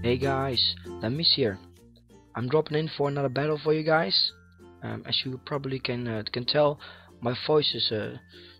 Hey guys, ThaMies here. I'm dropping in for another battle for you guys. As you probably can tell, my voice is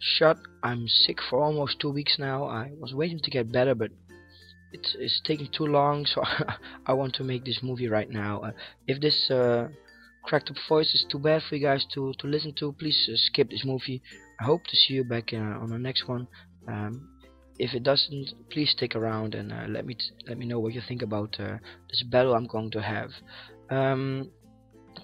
shut. I'm sick for almost 2 weeks now. I was waiting to get better, but it's taking too long, so I want to make this movie right now. If this cracked up voice is too bad for you guys to listen to, please skip this movie. I hope to see you back on the next one. If it doesn't, please stick around and let me know what you think about this battle I'm going to have.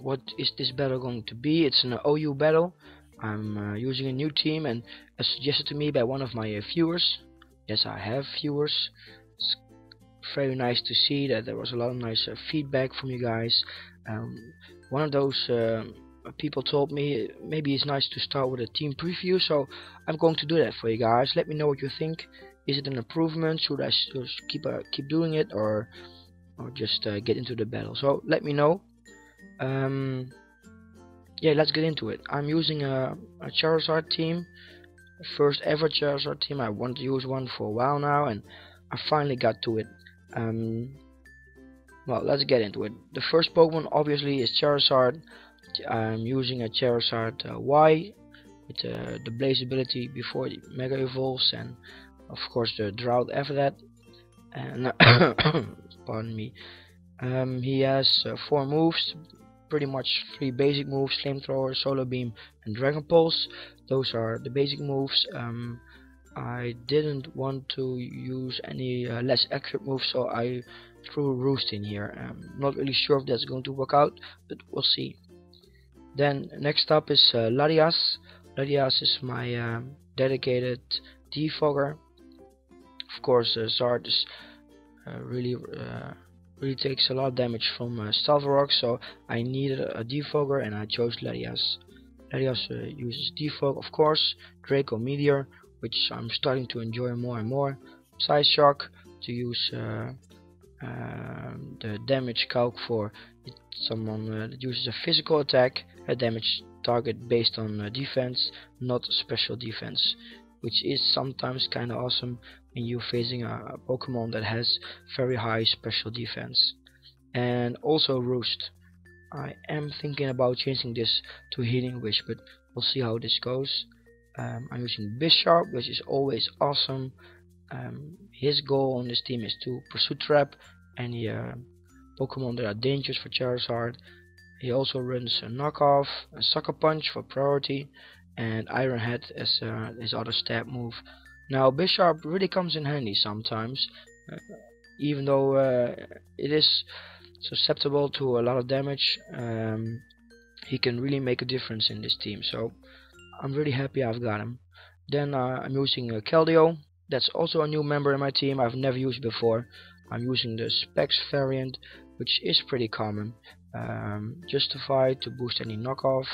What is this battle going to be? It's an OU battle. I'm using a new team, and as suggested to me by one of my viewers. Yes, I have viewers. It's very nice to see that there was a lot of nice feedback from you guys. One of those people told me maybe it's nice to start with a team preview, so I'm going to do that for you guys. Let me know what you think. Is it an improvement? Should I keep doing it, or just get into the battle? So let me know. Yeah, let's get into it. I'm using a Charizard team, first ever Charizard team. I want to use one for a while now, and I finally got to it. Well, let's get into it. The first Pokemon obviously is Charizard. I'm using a Charizard Y with the Blaze ability before the Mega Evolves, and of course the Drought after that. And pardon me. He has 4 moves, pretty much 3 basic moves: Flamethrower, Solar Beam, and Dragon Pulse. Those are the basic moves. I didn't want to use any less accurate moves, so I threw Roost in here. I'm not really sure if that's going to work out, but we'll see. Then next up is Latias. Latias is my dedicated defogger. Of course, Zard is really takes a lot of damage from Stealth Rock, so I needed a defogger, and I chose Latias. Latias uses defog, of course, Draco Meteor, which I'm starting to enjoy more and more. Psy Shock to use the damage calc for someone that uses a physical attack, a damage target based on defense, not special defense, which is sometimes kinda awesome when you're facing a Pokemon that has very high special defense. And also Roost. I am thinking about changing this to Healing Wish, but we'll see how this goes. I'm using Bisharp, which is always awesome. His goal on this team is to Pursuit Trap any Pokemon that are dangerous for Charizard. He also runs a Knockoff, a Sucker Punch for priority, and Iron Head as his other stab move. Now Bisharp really comes in handy sometimes, even though it is susceptible to a lot of damage. He can really make a difference in this team, so I'm really happy I've got him. Then I'm using Keldeo. That's also a new member in my team. I've never used before. I'm using the Specs variant, which is pretty common. Justified to boost any knockoff,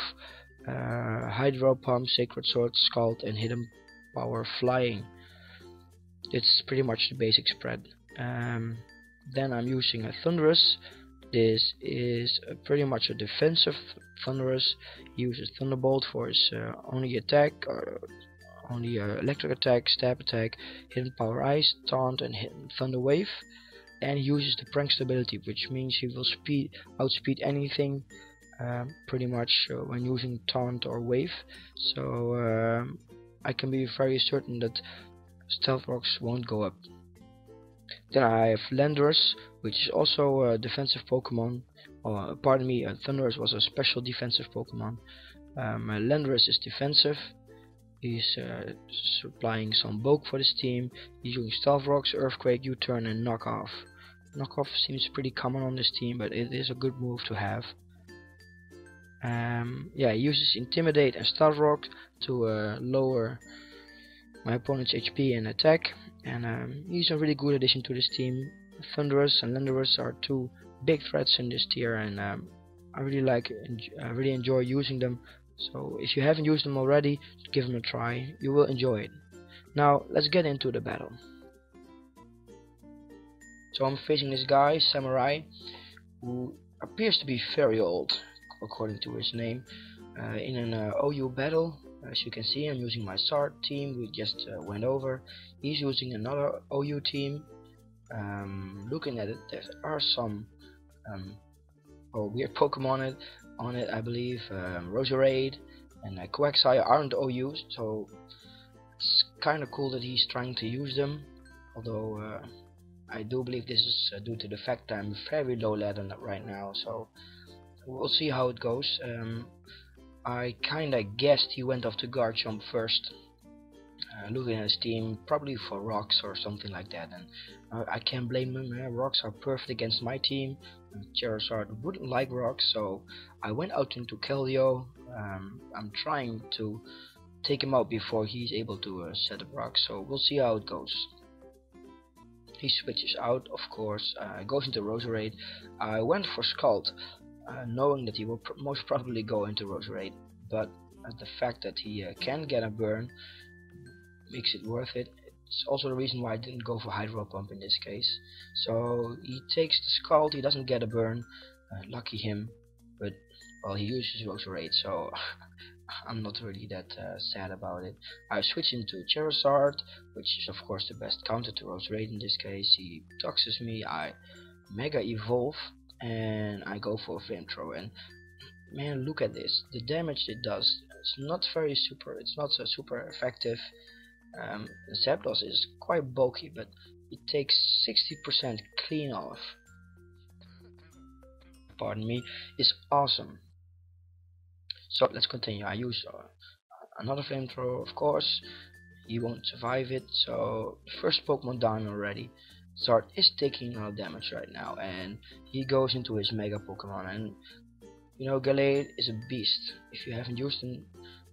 Hydro Pump, Sacred Sword, Scald, and Hidden Power Flying. It's pretty much the basic spread. Then I'm using a Thundurus. This is pretty much a defensive Thundurus. He uses Thunderbolt for his only attack, or only electric attack, stab attack, hidden power ice, taunt, and hidden thunder wave. And he uses the prankster ability, which means he will outspeed anything pretty much when using taunt or wave. So I can be very certain that Stealth Rocks won't go up. Then I have Landorus, which is also a defensive Pokemon. Pardon me, Thundurus was a special defensive Pokemon. Landorus is defensive. He's supplying some bulk for this team. He's using Stealth Rocks, Earthquake, U-Turn, and Knockoff. Knockoff seems pretty common on this team, but it is a good move to have. Yeah, he uses Intimidate and Stealth Rock to lower my opponent's HP and attack, and he's a really good addition to this team. Thundurus and Landorus are 2 big threats in this tier, and I really enjoy using them. So if you haven't used them already, give them a try. You will enjoy it. Now let's get into the battle. So I'm facing this guy, Samurai, who appears to be very old, according to his name. In an OU battle, as you can see, I'm using my SART team. We just went over. He's using another OU team. Looking at it, there are some weird Pokemon on it, I believe. Roserade and Quagsire aren't OUs, so it's kind of cool that he's trying to use them. Although I do believe this is due to the fact that I'm very low level right now, so we'll see how it goes. I kinda guessed he went off to Garchomp first, looking at his team, probably for rocks or something like that, and I can't blame him. Rocks are perfect against my team. Charizard wouldn't like rocks, so I went out into Keldeo. I'm trying to take him out before he's able to set up rocks, so we'll see how it goes. He switches out, of course, goes into Roserade. I went for Scald, knowing that he will most probably go into Roserade, but the fact that he can get a burn makes it worth it. It's also the reason why I didn't go for Hydro Pump in this case. So he takes the Scald, he doesn't get a burn, lucky him, but well, he uses Roserade, so I'm not really that sad about it. I switch into Charizard, which is of course the best counter to Roserade in this case. He toxes me, I Mega Evolve, and I go for a Flamethrower, and man, look at this, the damage it does. It's not so super effective. The Zapdos is quite bulky, but it takes 60% clean off, pardon me, is awesome. So let's continue. I use another Flamethrower, of course. He won't survive it, so the first Pokemon down already. Zard is taking a lot of damage right now, and he goes into his Mega Pokemon, and you know, Gallade is a beast. If you haven't used him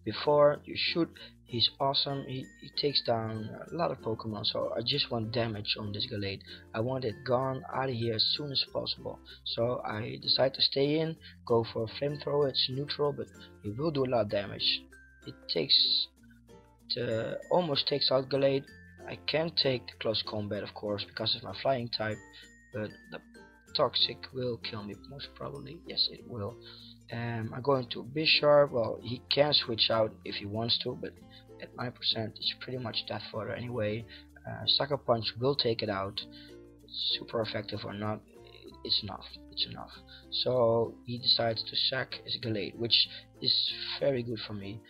before, you should. He's awesome. He takes down a lot of Pokemon, so I just want damage on this Gallade. I want it gone out of here as soon as possible. So I decide to stay in, go for a Flamethrower. It's neutral, but it will do a lot of damage. Almost takes out Gallade. I can take the close combat, of course, because of my flying type, but the Toxic will kill me most probably. Yes, it will. I'm going to Bisharp. Well, he can switch out if he wants to, but at 9% it's pretty much death fodder anyway. Sucker Punch will take it out. Super effective or not, it's enough. It's enough. So he decides to sack his Gallade, which is very good for me.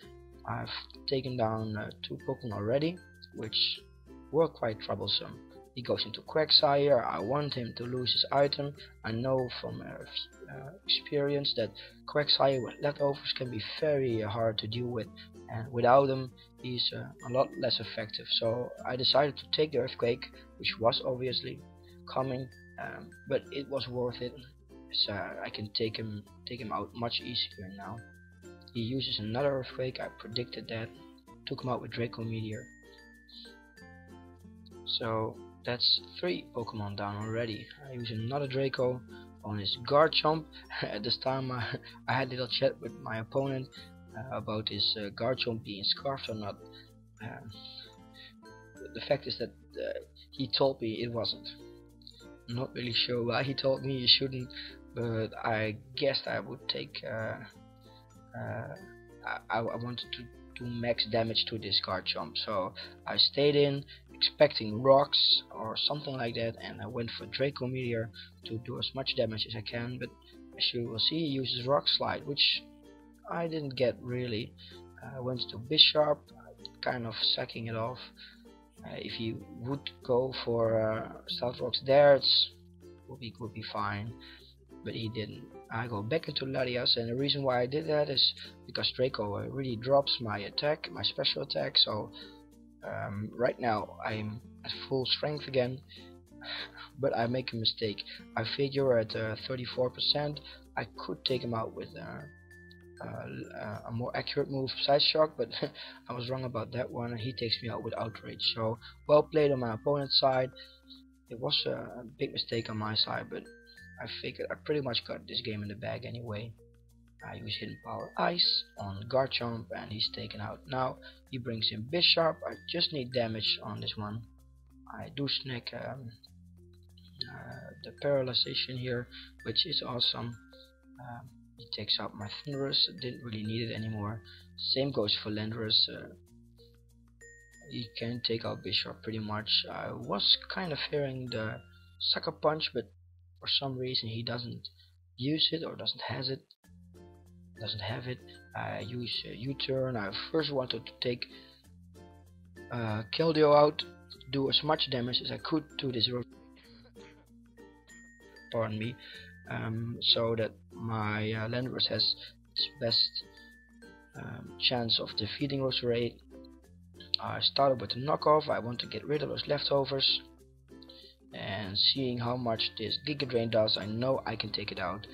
I've taken down 2 Pokemon already, which were quite troublesome. He goes into Quagsire. I want him to lose his item. I know from experience that Quagsire with leftovers can be very hard to deal with, and without him he's a lot less effective. So I decided to take the Earthquake, which was obviously coming, but it was worth it. So I can take him out much easier now. He uses another Earthquake. I predicted that. Took him out with Draco Meteor. So that's 3 Pokemon down already. I use another Draco on his Garchomp. At this time I had a little chat with my opponent about his Garchomp being scarfed or not. The fact is that he told me it wasn't. I'm not really sure why he told me he shouldn't, but I guessed I would take I wanted to do max damage to this Garchomp, so I stayed in expecting rocks or something like that, and I went for Draco Meteor to do as much damage as I can, but as you will see he uses Rock Slide, which I didn't get really. I went to Bisharp, kind of sacking it off. If you would go for Stealth Rocks there, it would be fine, but he didn't. I go back into Latias, and the reason why I did that is because Draco really drops my attack, my special attack, so right now I'm at full strength again, but I make a mistake. I figure at 34% I could take him out with a more accurate move, Side Shock, but I was wrong about that one, and he takes me out with Outrage. So well played on my opponent's side. It was a big mistake on my side, but I figured I pretty much got this game in the bag anyway. I use Hidden Power Ice on Garchomp, and he's taken out. Now he brings in Bisharp. I just need damage on this one. I do snack the paralyzation here, which is awesome. He takes out my Thunderous. Didn't really need it anymore. Same goes for Landorus. He can take out Bishop pretty much. I was kind of fearing the Sucker Punch, but for some reason he doesn't use it or doesn't have it. I use U-turn. I first wanted to take Keldeo out, do as much damage as I could to this pardon me, so that my Landorus has its best chance of defeating Roserade. I started with a knockoff. I want to get rid of those leftovers, and seeing how much this Giga Drain does, I know I can take it out.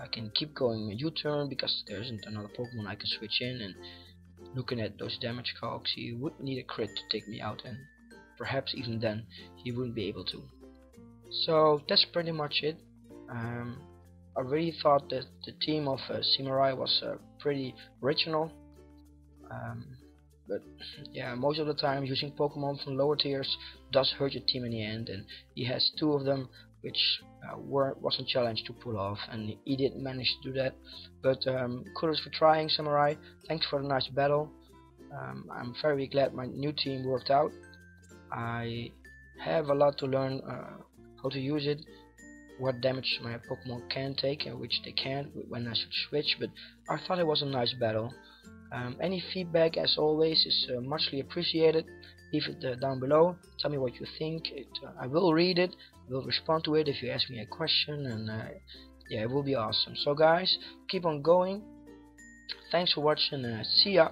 I can keep going a U-turn because there isn't another Pokemon I can switch in, and looking at those damage calcs, he would need a crit to take me out, and perhaps even then he wouldn't be able to. So that's pretty much it. I really thought that the team of Samurai was pretty original, but yeah, most of the time using Pokemon from lower tiers does hurt your team in the end, and he has two of them which wasn't challenged to pull off, and he did manage to do that. But kudos for trying, Samurai. Thanks for the nice battle. I'm very glad my new team worked out. I have a lot to learn how to use it, what damage my Pokemon can take and which they can't, when I should switch, but I thought it was a nice battle. Any feedback, as always, is muchly appreciated. Leave it down below. Tell me what you think. I will read it. I will respond to it if you ask me a question, and yeah, it will be awesome. So guys, keep on going. Thanks for watching, and see ya.